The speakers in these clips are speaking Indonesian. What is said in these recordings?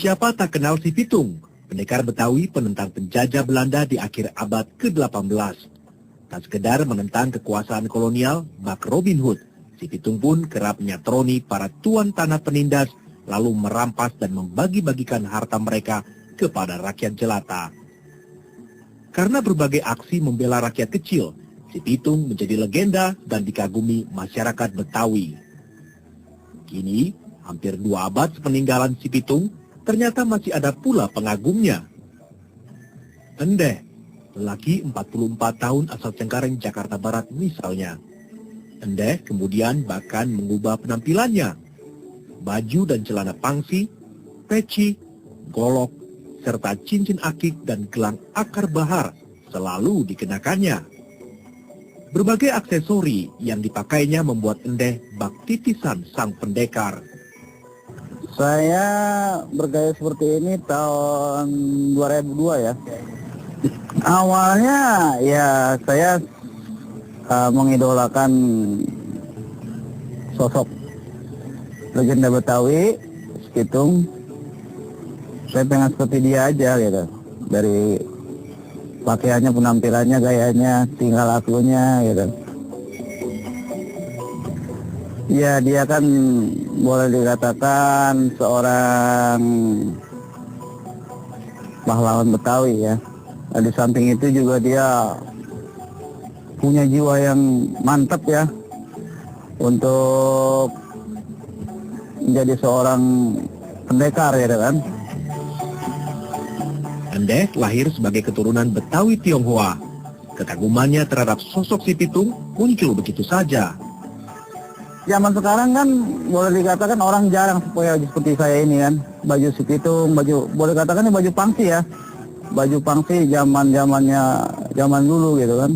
Siapa tak kenal si Pitung, pendekar Betawi penentang penjajah Belanda di akhir abad ke-18. Tak sekedar menentang kekuasaan kolonial bak Robin Hood, si Pitung pun kerap menyatroni para tuan tanah penindas lalu merampas dan membagi-bagikan harta mereka kepada rakyat jelata. Karena berbagai aksi membela rakyat kecil, si Pitung menjadi legenda dan dikagumi masyarakat Betawi. Kini, hampir 2 abad sepeninggalan si Pitung, ternyata masih ada pula pengagumnya. Endeh, lelaki 44 tahun asal Cengkareng, Jakarta Barat misalnya. Endeh kemudian bahkan mengubah penampilannya. Baju dan celana pangsi, peci, golok, serta cincin akik dan gelang akar bahar selalu dikenakannya. Berbagai aksesori yang dipakainya membuat Endeh bak titisan sang pendekar. Saya bergaya seperti ini tahun 2002 ya. Awalnya ya saya mengidolakan sosok legenda Betawi, Pitung. Saya pengen seperti dia aja gitu. Dari pakaiannya, penampilannya, gayanya, tingkah lakunya gitu. Ya dia kan boleh dikatakan seorang pahlawan Betawi ya. Nah, di samping itu juga dia punya jiwa yang mantap ya untuk menjadi seorang pendekar ya kan. Endeh lahir sebagai keturunan Betawi Tionghoa. Kekagumannya terhadap sosok si Pitung muncul begitu saja. Zaman sekarang kan boleh dikatakan orang jarang supaya seperti saya ini kan. Baju si Pitung, baju boleh katakan ini baju pangsi ya. Baju pangsi zaman dulu gitu kan.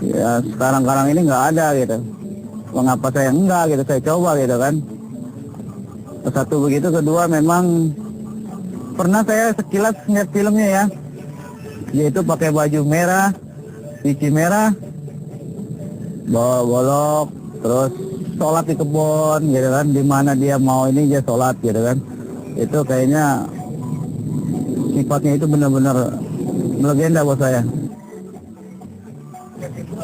Ya sekarang ini nggak ada gitu. Mengapa saya enggak gitu, saya coba gitu kan. Satu begitu, kedua memang pernah saya sekilas lihat filmnya ya. Yaitu pakai baju merah, pici merah, bawa golok, terus sholat di kebun gitu kan, di mana dia mau ini dia sholat gitu kan. Itu kayaknya sifatnya itu benar-benar legenda buat saya.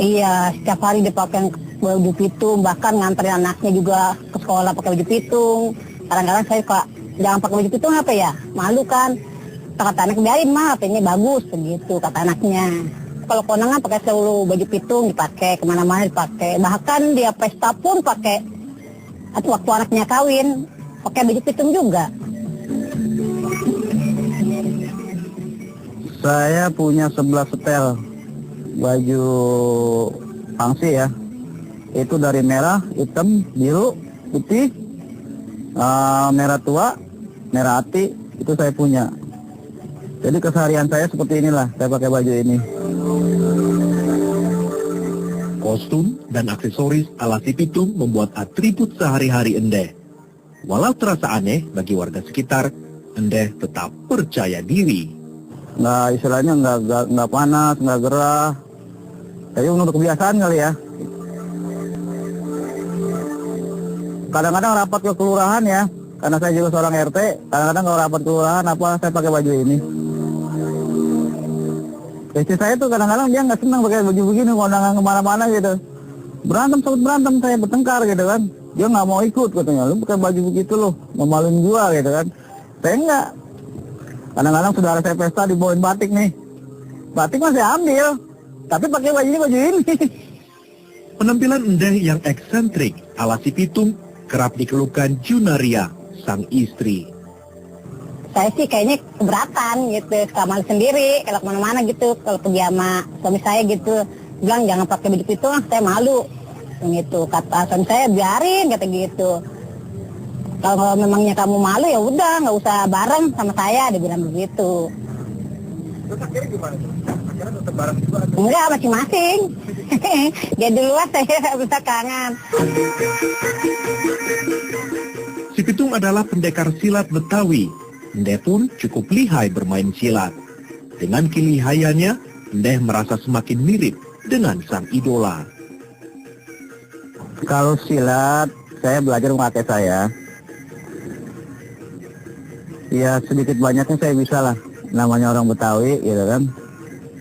Iya, setiap hari dipakai baju Pitung, bahkan nganterin anaknya juga ke sekolah pakai baju Pitung. Kadang-kadang saya kok jangan pakai baju Pitung apa ya, malu kan. Kata anak biarin mah, ini bagus begitu kata anaknya. Kalau konangan pakai selalu baju Pitung dipakai, kemana-mana dipakai. Bahkan dia pesta pun pakai, atau waktu anaknya kawin, pakai baju Pitung juga. Saya punya 11 setel baju pangsi ya. Itu dari merah, hitam, biru, putih, merah tua, merah hati, itu saya punya. Jadi keseharian saya seperti inilah, saya pakai baju ini. Kostum dan aksesoris ala si Pitung membuat atribut sehari-hari Endeh. Walau terasa aneh bagi warga sekitar, Endeh tetap percaya diri. Istilahnya nggak panas, nggak gerah. Jadi untuk kebiasaan kali ya. Kadang-kadang rapat ke kelurahan ya, karena saya juga seorang RT. Kadang-kadang kalau rapat kelurahan saya pakai baju ini. Istri saya tuh kadang-kadang dia nggak senang pakai baju begini, kondangan kemana-mana gitu. Sempat berantem saya bertengkar gitu kan. Dia nggak mau ikut katanya, lu pakai baju begitu loh, memaluin gua gitu kan. Saya enggak. Kadang-kadang saudara saya pesta dibawain batik nih. Batik masih ambil, tapi pakai baju ini. Penampilan Endeh yang eksentrik ala si Pitung kerap dikeluhkan Junaria, sang istri. Saya sih kayaknya keberatan gitu, suka malu sendiri kalau kemana-mana gitu. Kalau pergi sama suami saya gitu, bilang jangan pakai baju Pitung, saya malu. Gitu, kata suami saya biarin kata gitu. Kalau memangnya kamu malu ya udah nggak usah bareng sama saya, dia bilang begitu. Terus akhirnya gimana? Akhirnya tetap bareng juga? Enggak, masing-masing. Dia duluan, saya belakangan. Si Pitung adalah pendekar silat Betawi. Endeh pun cukup lihai bermain silat. Dengan kelihayannya, Endeh merasa semakin mirip dengan sang idola. Kalau silat, saya belajar sama kakek saya. Ya sedikit banyaknya saya bisa lah, namanya orang Betawi gitu kan.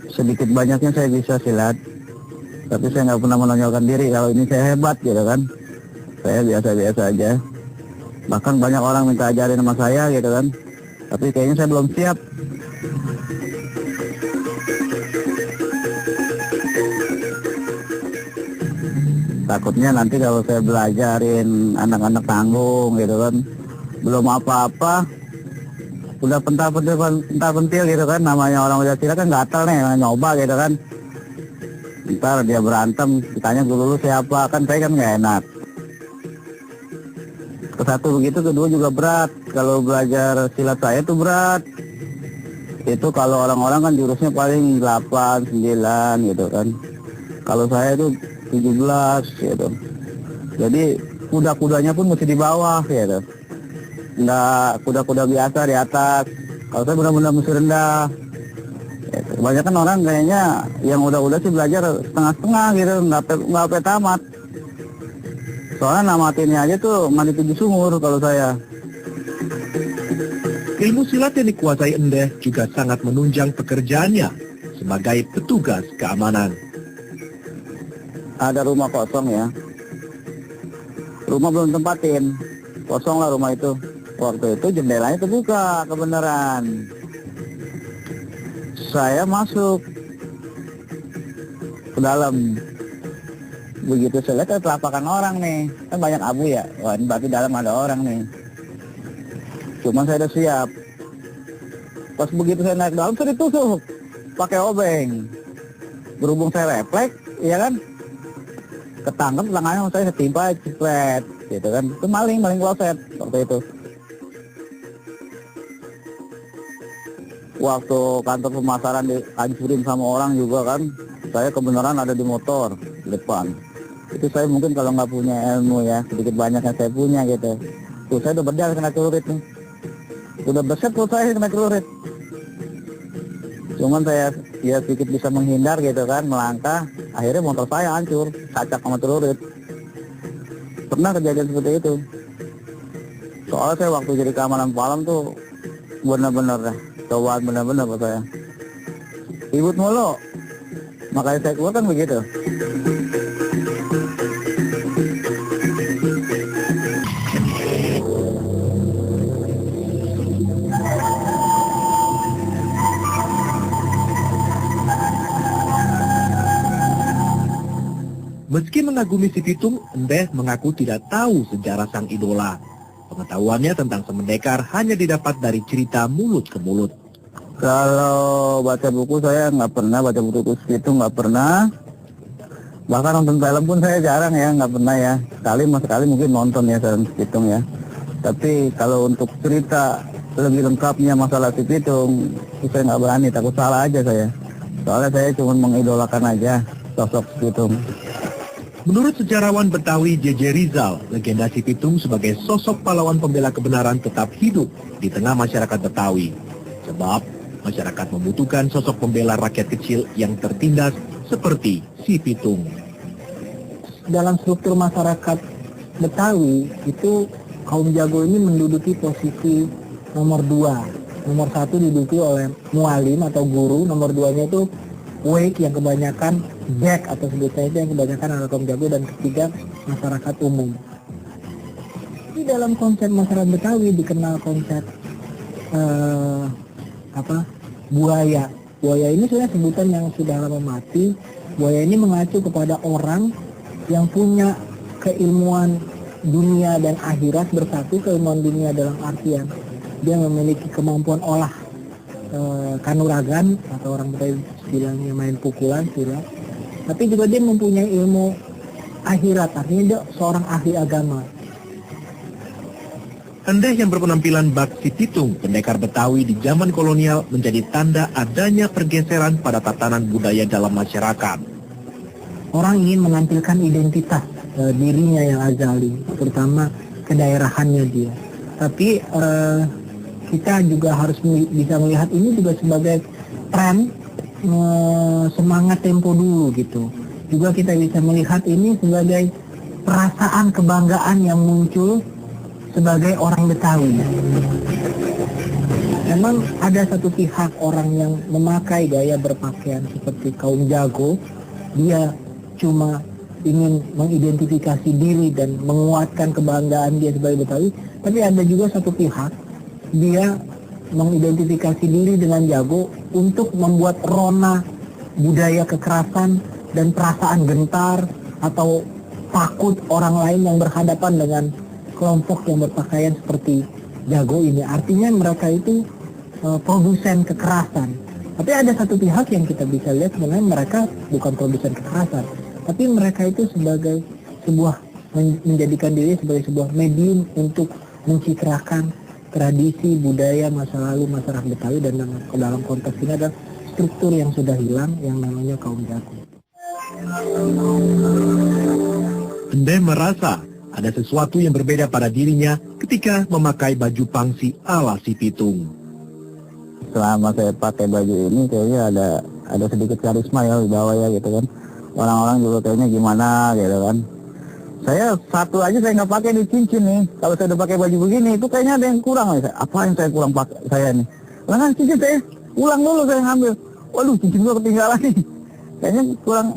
Sedikit banyaknya saya bisa silat, tapi saya nggak pernah menonjolkan diri kalau ini saya hebat gitu kan. Saya biasa-biasa aja. Bahkan banyak orang minta ajarin sama saya gitu kan, tapi kayaknya saya belum siap. Takutnya nanti kalau saya belajarin anak-anak tanggung gitu kan, belum apa-apa, udah pentil gitu kan, namanya orang udah silat kan gatel nih, nyoba gitu kan. Ntar dia berantem, ditanya dulu siapa, kan saya kan nggak enak. Satu begitu, kedua juga berat. Kalau belajar silat saya tuh berat. Itu kalau orang-orang kan jurusnya paling 8, 9 gitu kan. Kalau saya tuh 17 gitu. Jadi kuda-kudanya pun mesti di bawah gitu. Nggak kuda-kuda biasa di atas. Kalau saya benar-benar mesti rendah. Gitu. Kebanyakan orang kayaknya yang udah-udah sih belajar setengah-setengah gitu, nggak sampai tamat. Soalnya namatinnya aja tuh mandi 7 sumur kalau saya. Ilmu silat yang dikuasai Endeh juga sangat menunjang pekerjaannya sebagai petugas keamanan. Ada rumah kosong ya. Rumah belum tempatin. Kosong lah rumah itu. Waktu itu jendelanya terbuka kebenaran. Saya masuk ke dalam. Begitu saya lihat telapakan orang nih. Kan banyak abu ya. Wah, ini berarti dalam ada orang nih. Cuman saya udah siap. Pas begitu saya naik dalam, saya ditusuk pakai obeng. Berhubung saya refleks, ya kan, ketangkep tangannya saya setimpa cepet, gitu kan. Itu maling kloset waktu itu. Waktu kantor pemasaran dihancurin sama orang juga kan, saya kebenaran ada di motor di depan. Itu saya mungkin kalau nggak punya ilmu ya, sedikit banyak yang saya punya gitu. Tuh saya udah berdal kena celurit nih. Udah beset tuh saya kena celurit. Cuman saya ya sedikit bisa menghindar gitu kan, melangkah. Akhirnya motor saya hancur, kacak sama celurit. Pernah kejadian seperti itu. Soalnya saya waktu jadi keamanan malam tuh benar-benar dah, cobaan benar-benar buat saya. Ribut mulu. Makanya saya keluar kan begitu. Meski mengagumi si Pitung, Endeh mengaku tidak tahu sejarah sang idola. Pengetahuannya tentang Semendekar hanya didapat dari cerita mulut ke mulut. Kalau baca buku saya nggak pernah, baca buku itu nggak pernah. Bahkan nonton film pun saya jarang ya, nggak pernah ya. Sekali mungkin nonton ya film Si Pitung ya. Tapi kalau untuk cerita lebih lengkapnya masalah Si Pitung, itu saya nggak berani, takut salah aja saya. Soalnya saya cuma mengidolakan aja sosok Si Pitung. Menurut sejarawan Betawi J.J. Rizal, legenda Si Pitung sebagai sosok pahlawan pembela kebenaran tetap hidup di tengah masyarakat Betawi. Sebab masyarakat membutuhkan sosok pembela rakyat kecil yang tertindas seperti Si Pitung. Dalam struktur masyarakat Betawi itu kaum jago ini menduduki posisi nomor 2. Nomor 1 diduduki oleh mualim atau guru, nomor 2-nya itu wake yang kebanyakan back atau sebutnya itu yang kebanyakan adalah kaum jago, dan ketiga masyarakat umum. Di dalam konsep masyarakat Betawi dikenal konsep buaya. Buaya ini sebenarnya sebutan yang sudah lama mati. Buaya ini mengacu kepada orang yang punya keilmuan dunia dan akhirat bersatu. Keilmuan dunia dalam artian dia memiliki kemampuan olah kanuragan atau orang Betawi bilangnya main pukulan silat. Tapi juga dia mempunyai ilmu akhirat, artinya dia seorang ahli agama. Endeh yang berpenampilan bak Si Pitung, pendekar Betawi di zaman kolonial, menjadi tanda adanya pergeseran pada tatanan budaya dalam masyarakat. Orang ingin menampilkan identitas dirinya yang azali, terutama kedaerahannya dia. Tapi kita juga harus bisa melihat ini juga sebagai tren semangat tempo dulu gitu. Juga kita bisa melihat ini sebagai perasaan kebanggaan yang muncul sebagai orang Betawi. memang ada satu pihak orang yang memakai gaya berpakaian seperti kaum jago, dia cuma ingin mengidentifikasi diri dan menguatkan kebanggaan dia sebagai Betawi, tapi ada juga satu pihak, dia mengidentifikasi diri dengan jago untuk membuat rona budaya kekerasan dan perasaan gentar atau takut orang lain yang berhadapan dengan kelompok yang berpakaian seperti jago ini. Artinya mereka itu produsen kekerasan. Tapi ada satu pihak yang kita bisa lihat sebenarnya mereka bukan produsen kekerasan, tapi mereka itu sebagai sebuah menjadikan diri sebagai sebuah medium untuk mencitrakan tradisi budaya masa lalu masyarakat Betawi, dan dalam konteks ini adalah struktur yang sudah hilang yang namanya kaum jago. Ende merasa ada sesuatu yang berbeda pada dirinya ketika memakai baju pangsi ala si Pitung. Selama saya pakai baju ini kayaknya ada sedikit karisma ya di bawah ya gitu kan. Orang-orang juga kayaknya gimana gitu kan. Saya satu aja saya nggak pakai di cincin nih. Kalau saya udah pakai baju begini itu kayaknya ada yang kurang nih. Apa yang saya kurang pakai saya nih? Kan cincin saya ulang dulu saya ngambil. Waduh, cincin gua ketinggalan nih. Kayaknya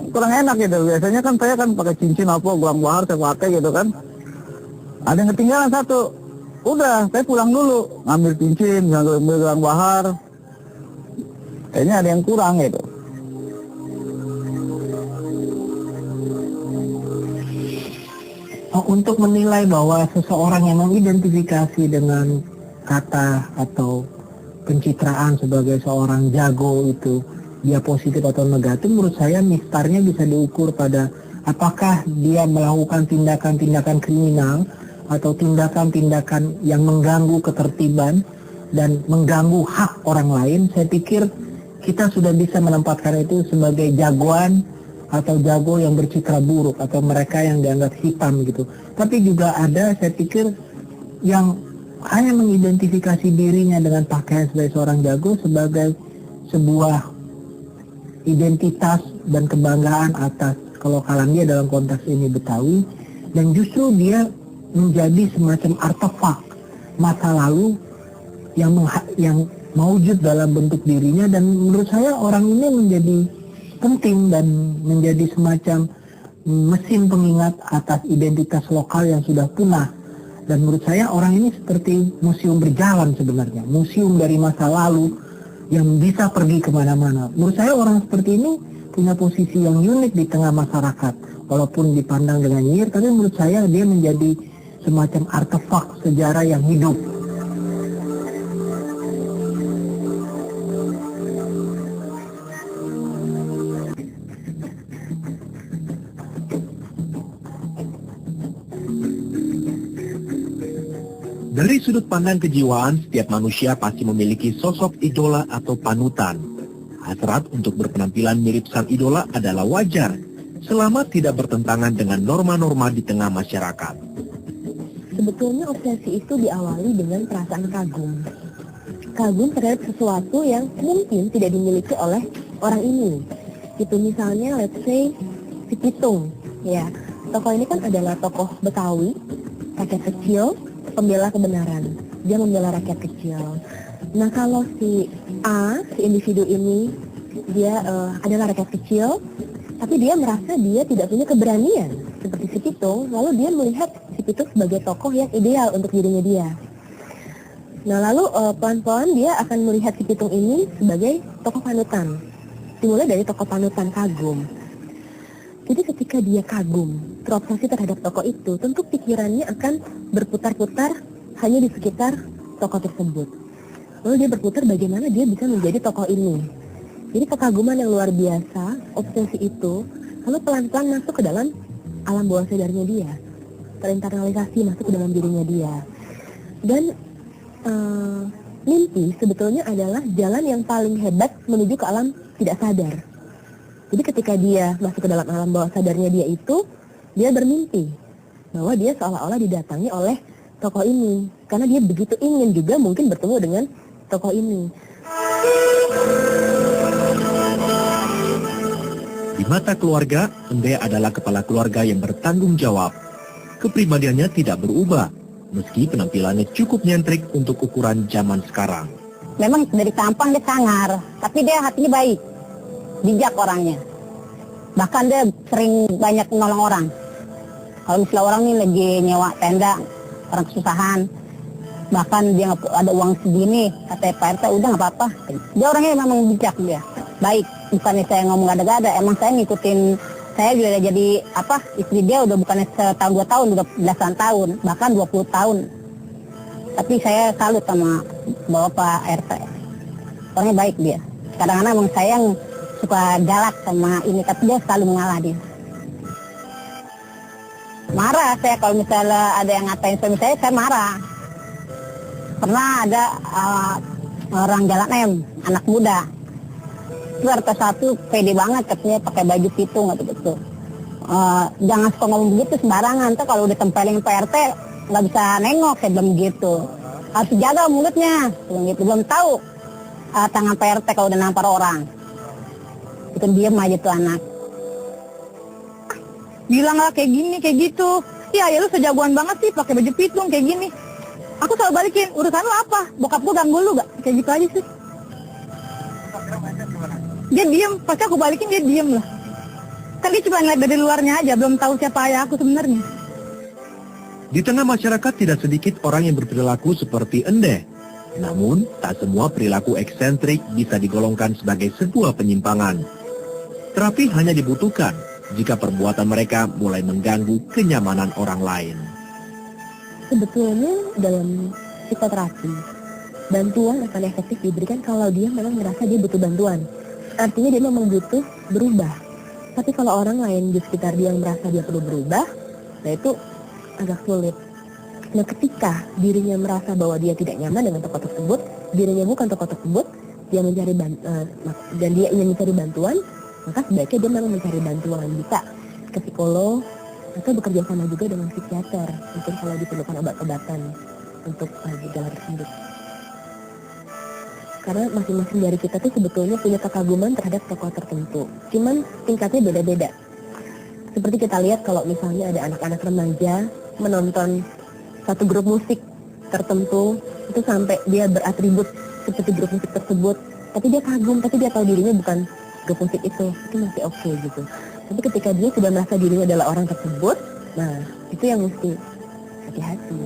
kurang enak gitu. Biasanya kan saya kan pakai cincin apa gelang bahar saya pakai gitu kan. Ada yang ketinggalan satu. Udah, saya pulang dulu, ngambil cincin, ngambil gelang bahar. Kayaknya ada yang kurang gitu. Untuk menilai bahwa seseorang yang mengidentifikasi dengan kata atau pencitraan sebagai seorang jago itu dia positif atau negatif, menurut saya mistarnya bisa diukur pada apakah dia melakukan tindakan-tindakan kriminal atau tindakan-tindakan yang mengganggu ketertiban dan mengganggu hak orang lain. Saya pikir kita sudah bisa menempatkan itu sebagai jagoan atau jago yang bercitra buruk atau mereka yang dianggap hitam gitu. Tapi juga ada, saya pikir, yang hanya mengidentifikasi dirinya dengan pakaian sebagai seorang jago sebagai sebuah identitas dan kebanggaan atas kelokalan dia dalam konteks ini Betawi, dan justru dia menjadi semacam artefak masa lalu yang mewujud dalam bentuk dirinya, dan menurut saya orang ini menjadi penting dan menjadi semacam mesin pengingat atas identitas lokal yang sudah punah. Dan menurut saya orang ini seperti museum berjalan sebenarnya, museum dari masa lalu yang bisa pergi kemana-mana. Menurut saya orang seperti ini punya posisi yang unik di tengah masyarakat, walaupun dipandang dengan nyinyir, tapi menurut saya dia menjadi semacam artefak sejarah yang hidup. Dari sudut pandang kejiwaan, setiap manusia pasti memiliki sosok idola atau panutan. Hasrat untuk berpenampilan mirip sang idola adalah wajar, selama tidak bertentangan dengan norma-norma di tengah masyarakat. Sebetulnya obsesi itu diawali dengan perasaan kagum. Kagum terhadap sesuatu yang mungkin tidak dimiliki oleh orang ini. Itu misalnya, let's say, si Pitung. Ya, tokoh ini kan adalah tokoh Betawi, rakyat kecil, pembela kebenaran. Dia membela rakyat kecil. Nah, kalau si A, si individu ini, dia adalah rakyat kecil, tapi dia merasa dia tidak punya keberanian seperti si Pitung, lalu dia melihat si Pitung sebagai tokoh yang ideal untuk dirinya dia. Nah, lalu pelan-pelan dia akan melihat si Pitung ini sebagai tokoh panutan. Dimulai dari tokoh panutan kagum. Jadi ketika dia kagum, terobsesi terhadap tokoh itu, tentu pikirannya akan berputar-putar hanya di sekitar tokoh tersebut. Lalu dia berputar bagaimana dia bisa menjadi tokoh ini. Jadi kekaguman yang luar biasa, obsesi itu, lalu pelan-pelan masuk ke dalam alam bawah sadarnya dia, terinternalisasi masuk ke dalam dirinya dia. Dan mimpi sebetulnya adalah jalan yang paling hebat menuju ke alam tidak sadar. Jadi ketika dia masuk ke dalam alam bawah sadarnya dia itu, dia bermimpi bahwa dia seolah-olah didatangi oleh tokoh ini, karena dia begitu ingin juga mungkin bertemu dengan tokoh ini. Di mata keluarga, Ende adalah kepala keluarga yang bertanggung jawab. Kepribadiannya tidak berubah, meski penampilannya cukup nyentrik untuk ukuran zaman sekarang. memang dari tampang dia sangar, tapi dia hatinya baik, bijak orangnya. Bahkan dia sering banyak menolong orang. Kalau misalnya orang nih lagi nyewa tenda, orang kesusahan, bahkan dia nggak ada uang segini, kata Pak RT udah nggak apa-apa. Dia orangnya memang bijak, dia baik. Bukannya saya ngomong gada-gada, emang saya ngikutin. Saya juga jadi istri dia udah bukannya setahun 2 tahun, udah belasan tahun, bahkan 20 tahun. Tapi saya salut sama Bapak RT. Orangnya baik dia. Kadang-kadang emang saya yang suka galak sama ini, tapi dia selalu mengalah dia. Marah saya kalau misalnya ada yang ngatain suami saya marah. Pernah ada orang jalan anak muda. Itu RT 1 pede banget katanya pakai baju pitung gitu. Jangan suka ngomong begitu sembarangan, tuh kalau udah tempelin Pak RT nggak bisa nengok, saya bilang gitu. Harus jaga mulutnya, gitu. Belum tahu tangan Pak RT kalau udah nampar orang. Itu diam aja tuh anak. Bilang lah kayak gini, kayak gitu. Ya lu sejagoan banget sih pakai baju pitung kayak gini. Aku selalu balikin, urusan lu apa? Bokap gua ganggu lu gak? Kayak gitu aja sih. Dia diem, pasti aku balikin dia diem lah. Kan dia cuma ngeliat dari luarnya aja, belum tahu siapa ayah aku sebenarnya. Di tengah masyarakat tidak sedikit orang yang berperilaku seperti Endeh. Namun, tak semua perilaku eksentrik bisa digolongkan sebagai sebuah penyimpangan. Terapi hanya dibutuhkan jika perbuatan mereka mulai mengganggu kenyamanan orang lain. Sebetulnya dalam psikoterapi, bantuan akan efektif diberikan kalau dia memang merasa dia butuh bantuan. Artinya dia memang butuh berubah. Tapi kalau orang lain di sekitar dia yang merasa dia perlu berubah, nah itu agak sulit. Nah ketika dirinya merasa bahwa dia tidak nyaman dengan tokoh tersebut, dirinya bukan tokoh tersebut, dia mencari dan dia ingin mencari bantuan, maka sebaiknya dia memang mencari bantuan, bisa ke psikolog atau bekerja sama juga dengan psikiater, mungkin kalau diperlukan obat-obatan untuk gejala tersebut. Karena masing-masing dari kita tuh sebetulnya punya kekaguman terhadap tokoh tertentu, cuman tingkatnya beda-beda. Seperti kita lihat kalau misalnya ada anak-anak remaja menonton satu grup musik tertentu, itu sampai dia beratribut seperti grup musik tersebut, tapi dia kagum, tapi dia tahu dirinya bukan grup musik itu masih oke gitu. Tapi ketika dia sudah merasa dirinya adalah orang tersebut, nah itu yang mesti hati-hati.